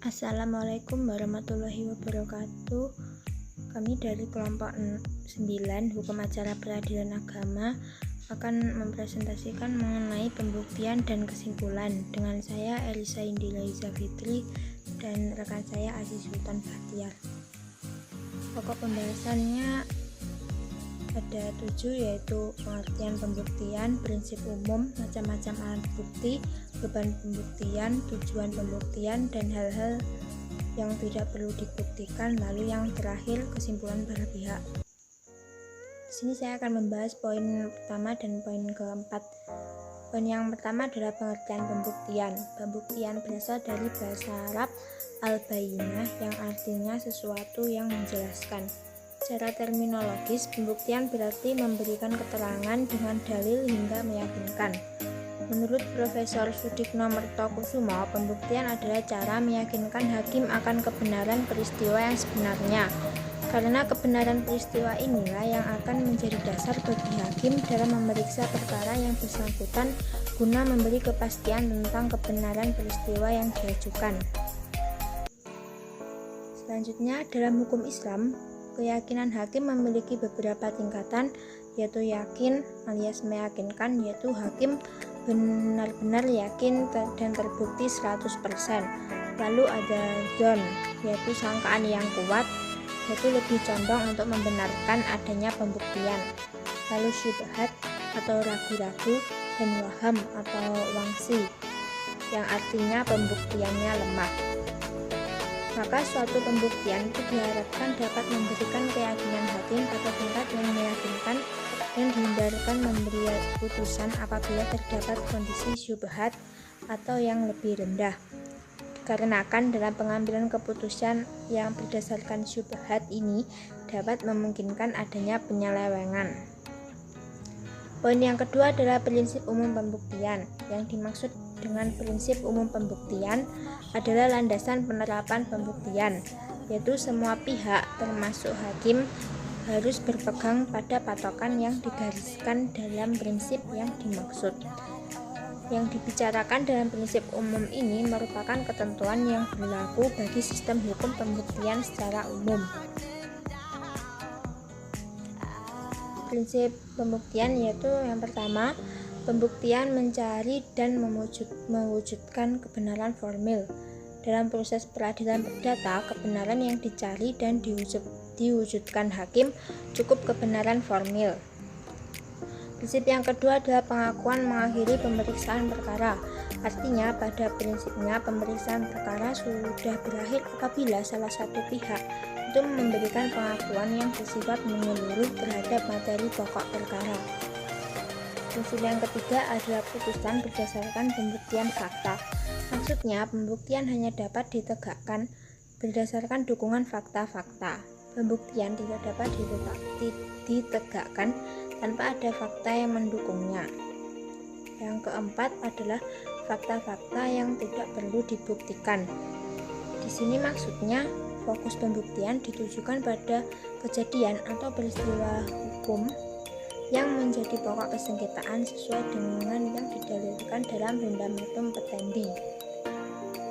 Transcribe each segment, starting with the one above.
Assalamualaikum warahmatullahi wabarakatuh. Kami dari kelompok 9 Hukum Acara Peradilan Agama akan mempresentasikan mengenai pembuktian dan kesimpulan dengan saya Elisa Indila Iza Fitri dan rekan saya Aziz Sultan Bahtiar. Pokok pembahasannya ada 7, yaitu pengertian pembuktian, prinsip umum, macam-macam alat bukti, beban pembuktian, tujuan pembuktian, dan hal-hal yang tidak perlu dibuktikan. Lalu yang terakhir, kesimpulan para pihak. Di sini saya akan membahas poin pertama dan poin keempat. Poin yang pertama adalah pengertian pembuktian. Pembuktian berasal dari bahasa Arab al-bayyinah yang artinya sesuatu yang menjelaskan. Secara terminologis, pembuktian berarti memberikan keterangan dengan dalil hingga meyakinkan. Menurut Profesor Sudikno Mertokusumo, pembuktian adalah cara meyakinkan hakim akan kebenaran peristiwa yang sebenarnya. Karena kebenaran peristiwa inilah yang akan menjadi dasar bagi hakim dalam memeriksa perkara yang bersangkutan guna memberi kepastian tentang kebenaran peristiwa yang diajukan. Selanjutnya, dalam hukum Islam, keyakinan hakim memiliki beberapa tingkatan, yaitu yakin alias meyakinkan, yaitu hakim benar-benar yakin dan terbukti 100%. Lalu ada dzon, yaitu sangkaan yang kuat, yaitu lebih condong untuk membenarkan adanya pembuktian. Lalu syubhat atau ragu-ragu, dan waham atau wangsi, yang artinya pembuktiannya lemah. Maka suatu pembuktian itu diharapkan dapat memberikan keyakinan hakim pada tingkat yang meyakinkan dan dihindarkan memberi putusan apabila terdapat kondisi syubhat atau yang lebih rendah. Dikarenakan dalam pengambilan keputusan yang berdasarkan syubhat ini dapat memungkinkan adanya penyelewengan. Poin yang kedua adalah prinsip umum pembuktian. Yang dimaksud dengan prinsip umum pembuktian adalah landasan penerapan pembuktian, yaitu semua pihak termasuk hakim harus berpegang pada patokan yang digariskan dalam prinsip yang dimaksud. Yang dibicarakan dalam prinsip umum ini merupakan ketentuan yang berlaku bagi sistem hukum pembuktian secara umum. Prinsip pembuktian yaitu yang pertama, pembuktian mencari dan mewujudkan kebenaran formil. Dalam proses peradilan perdata, kebenaran yang dicari dan diwujudkan hakim cukup kebenaran formil. Prinsip yang kedua adalah pengakuan mengakhiri pemeriksaan perkara. Artinya, pada prinsipnya pemeriksaan perkara sudah berakhir apabila salah satu pihak itu memberikan pengakuan yang bersifat menyeluruh terhadap materi pokok perkara. Prinsip yang ketiga adalah putusan berdasarkan pembuktian fakta. Maksudnya, pembuktian hanya dapat ditegakkan berdasarkan dukungan fakta-fakta. Pembuktian tidak dapat ditegakkan tanpa ada fakta yang mendukungnya. Yang keempat adalah fakta-fakta yang tidak perlu dibuktikan. Di sini maksudnya, fokus pembuktian ditujukan pada kejadian atau peristiwa hukum yang menjadi pokok persengketaan sesuai dengan yang didalilkan dalam Fundamentum Petendi.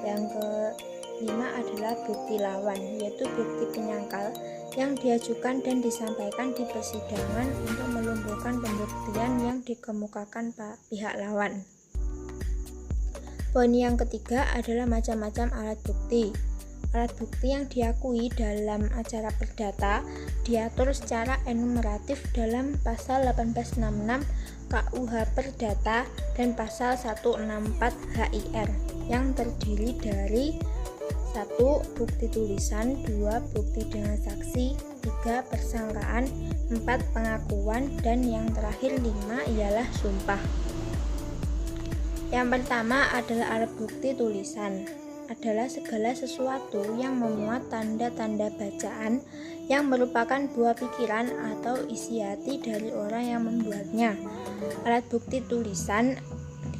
Yang kelima adalah bukti lawan, yaitu bukti penyangkal yang diajukan dan disampaikan di persidangan untuk melumpuhkan pembuktian yang dikemukakan pihak lawan. Poin yang ketiga adalah macam-macam alat bukti. Alat bukti yang diakui dalam acara perdata diatur secara enumeratif dalam pasal 1866 KUH Perdata dan pasal 164 HIR yang terdiri dari 1. Bukti tulisan, 2. Bukti dengan saksi, 3. Persangkaan, 4. Pengakuan, dan yang terakhir 5 ialah sumpah. Yang pertama adalah alat bukti tulisan. Adalah segala sesuatu yang memuat tanda-tanda bacaan yang merupakan buah pikiran atau isi hati dari orang yang membuatnya. Alat bukti tulisan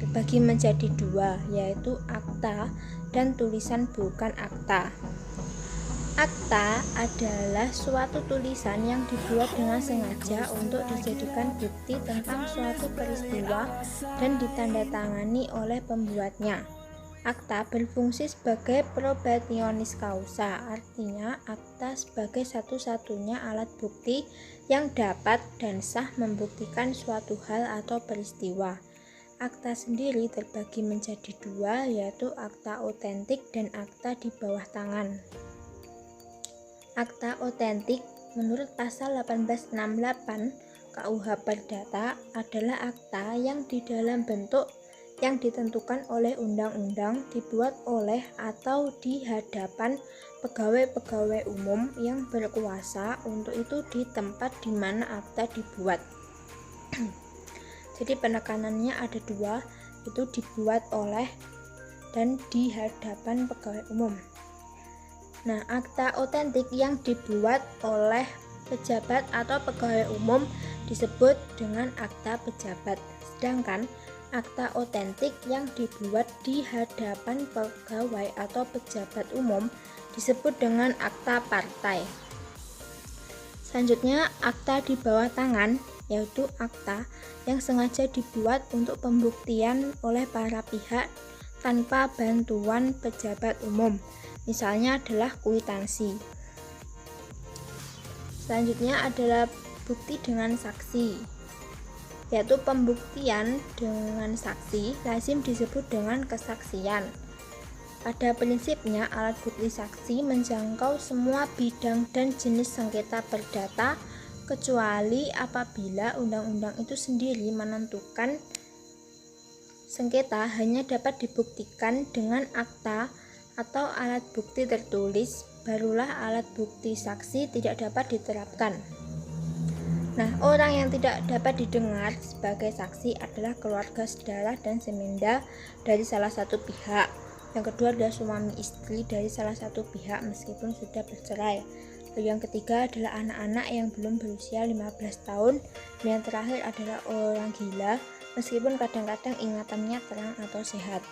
terbagi menjadi 2, yaitu akta dan tulisan bukan akta. Akta adalah suatu tulisan yang dibuat dengan sengaja untuk dijadikan bukti tentang suatu peristiwa dan ditandatangani oleh pembuatnya. Akta berfungsi sebagai probationis causa, artinya akta sebagai satu-satunya alat bukti yang dapat dan sah membuktikan suatu hal atau peristiwa. Akta sendiri terbagi menjadi dua, yaitu akta otentik dan akta di bawah tangan. Akta otentik menurut pasal 1868 KUH Perdata adalah akta yang di dalam bentuk yang ditentukan oleh undang-undang dibuat oleh atau di hadapan pegawai-pegawai umum yang berkuasa untuk itu di tempat di mana akta dibuat. Jadi penekanannya ada dua, itu dibuat oleh dan di hadapan pegawai umum. Nah, akta otentik yang dibuat oleh pejabat atau pegawai umum disebut dengan akta pejabat, sedangkan akta otentik yang dibuat di hadapan pegawai atau pejabat umum disebut dengan akta partai. Selanjutnya, akta di bawah tangan, yaitu akta yang sengaja dibuat untuk pembuktian oleh para pihak tanpa bantuan pejabat umum, misalnya adalah kwitansi. Selanjutnya adalah bukti dengan saksi, yaitu pembuktian dengan saksi lazim disebut dengan kesaksian. Pada prinsipnya, alat bukti saksi menjangkau semua bidang dan jenis sengketa perdata, kecuali apabila undang-undang itu sendiri menentukan sengketa hanya dapat dibuktikan dengan akta atau alat bukti tertulis, barulah alat bukti saksi tidak dapat diterapkan. Nah, orang yang tidak dapat didengar sebagai saksi adalah keluarga, saudara, dan semenda dari salah satu pihak. Yang kedua adalah suami istri dari salah satu pihak meskipun sudah bercerai. Lalu yang ketiga adalah anak-anak yang belum berusia 15 tahun. Dan yang terakhir adalah orang gila meskipun kadang-kadang ingatannya terang atau sehat.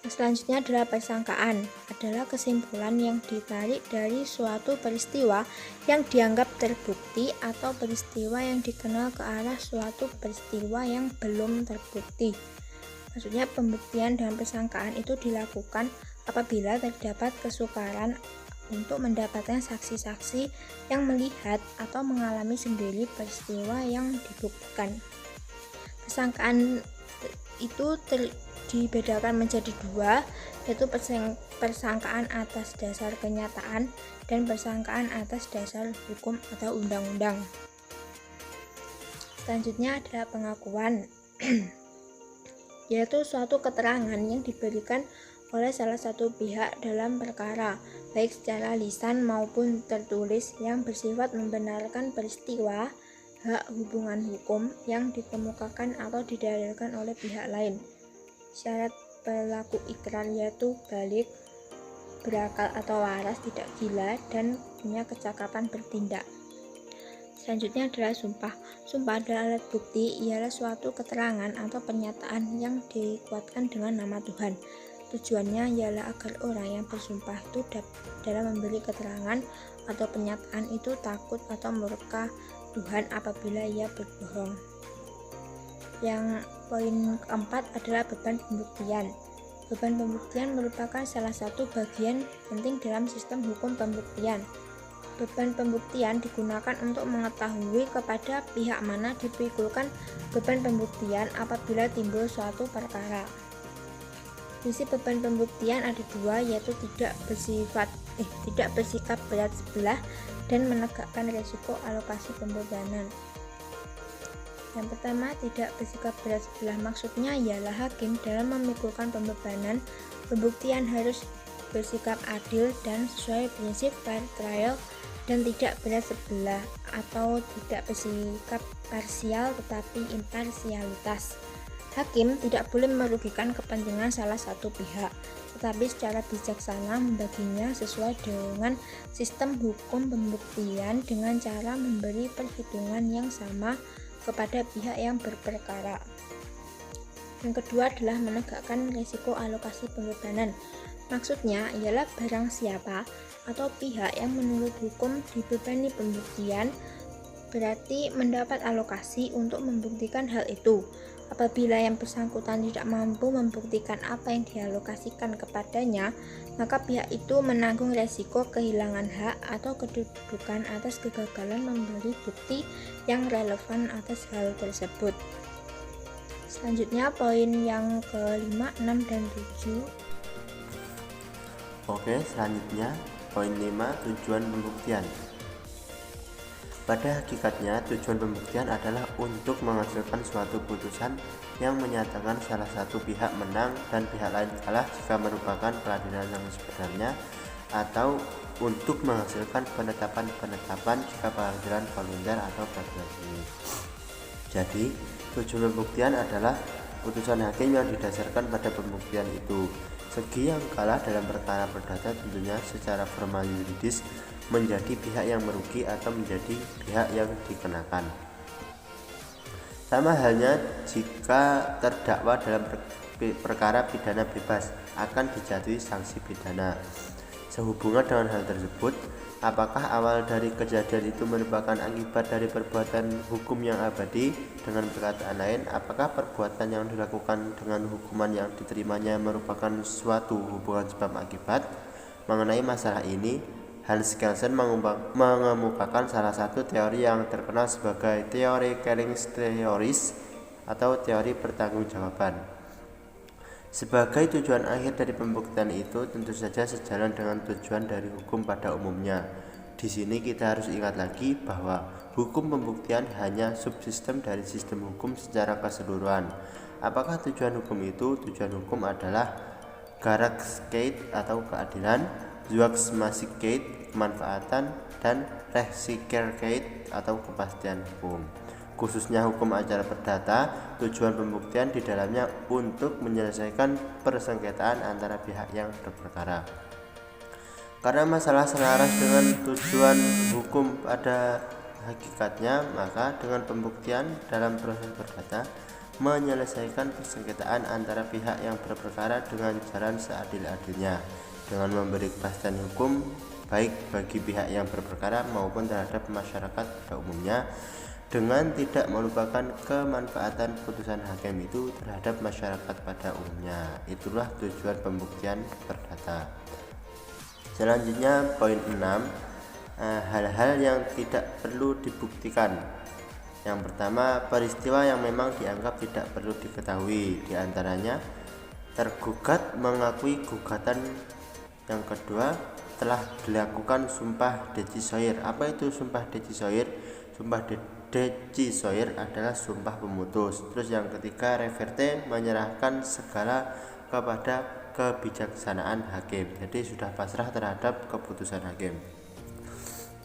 Selanjutnya adalah persangkaan, adalah kesimpulan yang ditarik dari suatu peristiwa yang dianggap terbukti atau peristiwa yang dikenal ke arah suatu peristiwa yang belum terbukti. Maksudnya pembuktian dan persangkaan itu dilakukan apabila terdapat kesukaran untuk mendapatkan saksi-saksi yang melihat atau mengalami sendiri peristiwa yang dibuktikan. Persangkaan itu dibedakan menjadi dua, yaitu persangkaan atas dasar kenyataan dan persangkaan atas dasar hukum atau undang-undang. Selanjutnya adalah pengakuan, yaitu suatu keterangan yang diberikan oleh salah satu pihak dalam perkara, baik secara lisan maupun tertulis, yang bersifat membenarkan peristiwa, hak, hubungan hukum yang dikemukakan atau didalilkan oleh pihak lain. Syarat pelaku ikrar yaitu balik, berakal atau waras, tidak gila, dan punya kecakapan bertindak. Selanjutnya adalah sumpah. Sumpah adalah alat bukti, ialah suatu keterangan atau pernyataan yang dikuatkan dengan nama Tuhan. Tujuannya ialah agar orang yang bersumpah itu dalam memberi keterangan atau pernyataan itu takut atau murka Tuhan apabila ia berbohong. Yang poin keempat adalah beban pembuktian. Beban pembuktian merupakan salah satu bagian penting dalam sistem hukum pembuktian. Beban pembuktian digunakan untuk mengetahui kepada pihak mana dipikulkan beban pembuktian apabila timbul suatu perkara. Fungsi beban pembuktian ada dua, yaitu tidak bersikap berat sebelah dan menegakkan risiko alokasi pembebanan. Yang pertama, tidak bersikap berat sebelah, maksudnya ialah hakim dalam memikulkan pembebanan, pembuktian harus bersikap adil dan sesuai prinsip fair trial dan tidak berat sebelah atau tidak bersikap parsial tetapi imparsialitas. Hakim tidak boleh merugikan kepentingan salah satu pihak, tetapi secara bijaksana membaginya sesuai dengan sistem hukum pembuktian dengan cara memberi perhitungan yang sama kepada pihak yang berperkara. Yang kedua adalah menegakkan risiko alokasi pembebanan. Maksudnya ialah barang siapa atau pihak yang menurut hukum dibebani pembuktian berarti mendapat alokasi untuk membuktikan hal itu. Apabila yang bersangkutan tidak mampu membuktikan apa yang dialokasikan kepadanya, maka pihak itu menanggung resiko kehilangan hak atau kedudukan atas kegagalan memberi bukti yang relevan atas hal tersebut. Selanjutnya poin yang ke-5, 6, dan 7. Oke, selanjutnya poin 5, tujuan pembuktian. Pada hakikatnya, tujuan pembuktian adalah untuk menghasilkan suatu putusan yang menyatakan salah satu pihak menang dan pihak lain kalah jika merupakan peradilan yang sebenarnya, atau untuk menghasilkan penetapan-penetapan jika peradilan volunter atau peradilan seni. Jadi, tujuan pembuktian adalah putusan hakim yang didasarkan pada pembuktian itu. Segi yang kalah dalam perkara perdata tentunya secara formal yuridis menjadi pihak yang merugi atau menjadi pihak yang dikenakan. Sama halnya jika terdakwa dalam perkara pidana bebas akan dijatuhi sanksi pidana. Sehubungan dengan hal tersebut, apakah awal dari kejadian itu merupakan akibat dari perbuatan hukum yang abadi? Dengan perkataan lain, apakah perbuatan yang dilakukan dengan hukuman yang diterimanya merupakan suatu hubungan sebab akibat? Mengenai masalah ini, Hans Kelsen mengemukakan salah satu teori yang terkenal sebagai teori Kelsen's theories atau teori pertanggungjawaban. Sebagai tujuan akhir dari pembuktian itu tentu saja sejalan dengan tujuan dari hukum pada umumnya. Di sini kita harus ingat lagi bahwa hukum pembuktian hanya subsistem dari sistem hukum secara keseluruhan. Apakah tujuan hukum itu? Tujuan hukum adalah Gerechtigkeit atau keadilan, Zurechtsmäßigkeit kemanfaatan, dan Rechtssicherheit atau kepastian hukum. Khususnya hukum acara perdata, tujuan pembuktian di dalamnya untuk menyelesaikan persengketaan antara pihak yang berperkara. Karena masalah selaras dengan tujuan hukum pada hakikatnya, maka dengan pembuktian dalam proses perdata menyelesaikan persengketaan antara pihak yang berperkara dengan jalan seadil-adilnya, dengan memberi kepastian hukum baik bagi pihak yang berperkara maupun terhadap masyarakat pada umumnya, dengan tidak melupakan kemanfaatan putusan hakim itu terhadap masyarakat pada umumnya. Itulah tujuan pembuktian perdata. Selanjutnya poin 6, hal-hal yang tidak perlu dibuktikan. Yang pertama, peristiwa yang memang dianggap tidak perlu diketahui, diantaranya tergugat mengakui gugatan. Yang kedua, telah dilakukan sumpah decissoire. Apa itu sumpah decissoire? Sumpah decissoire adalah sumpah pemutus. Terus yang ketiga, reverte, menyerahkan segala kepada kebijaksanaan hakim. Jadi sudah pasrah terhadap keputusan hakim.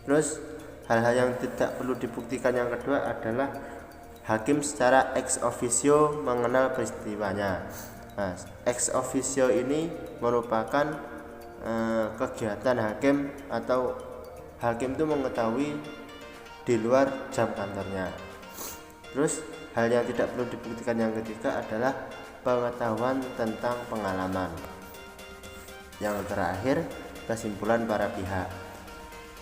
Terus hal-hal yang tidak perlu dibuktikan yang kedua adalah hakim secara ex officio mengenal peristiwanya. Nah, ex officio ini merupakan kegiatan hakim atau hakim itu mengetahui di luar jam kantornya. Terus hal yang tidak perlu dibuktikan yang ketiga adalah pengetahuan tentang pengalaman. Yang terakhir, kesimpulan para pihak.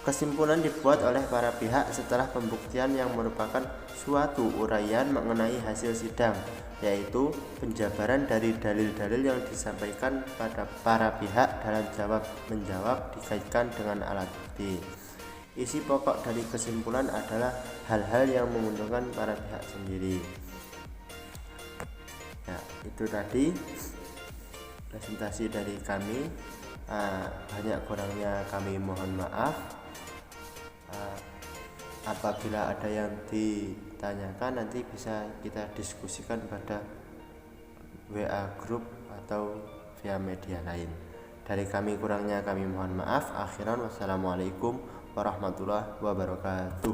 Kesimpulan dibuat oleh para pihak setelah pembuktian yang merupakan suatu uraian mengenai hasil sidang, yaitu penjabaran dari dalil-dalil yang disampaikan pada para pihak dalam jawab-menjawab dikaitkan dengan alat bukti. Isi pokok dari kesimpulan adalah hal-hal yang menguntungkan para pihak sendiri. Ya, itu tadi presentasi dari kami. Banyak kurangnya kami mohon maaf. Apabila ada yang ditanyakan nanti bisa kita diskusikan pada WA group atau via media lain. Dari kami kurangnya kami mohon maaf. Akhiran wassalamualaikum warahmatullahi wabarakatuh.